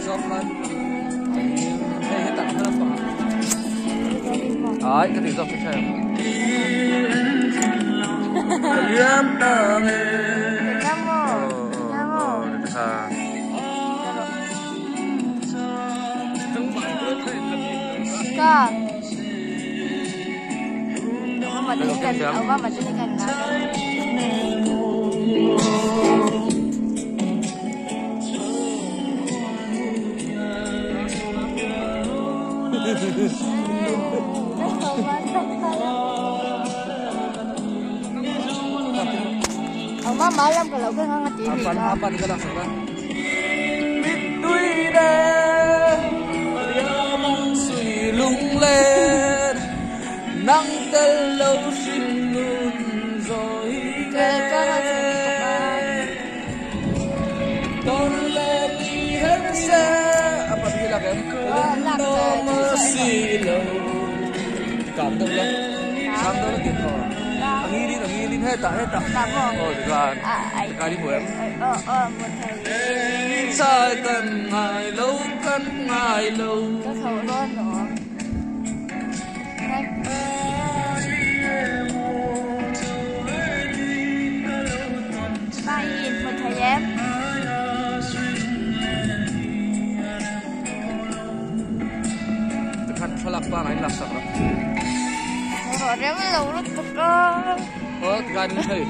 Zoplan. Hey, hiện tại nó đang còn. Đấy, cái tiếng dọc cái chơi. Liam ta nghe. Kak. Mama tinikan, mama tinikan na. Mama malam kalau kan hangat ini. Apa nih kadang suka? Bitui đen, liam suy lung lên, nắng tới lâu xin luôn rồi lên. Con lên đi hết xe, apa nih lagu? Lendo masih lâu, cảm động lắm, cảm động tuyệt vời. Ang hilin hết tại. Rồi được rồi. Cái đi của em. Một thầy. Sai cần ngày lâu. Có khẩu luôn nữa. Ba yên một thầy em. Dekat falak pa na lasak ra. Rồi em lâu lúc đó. Cái đi thầy.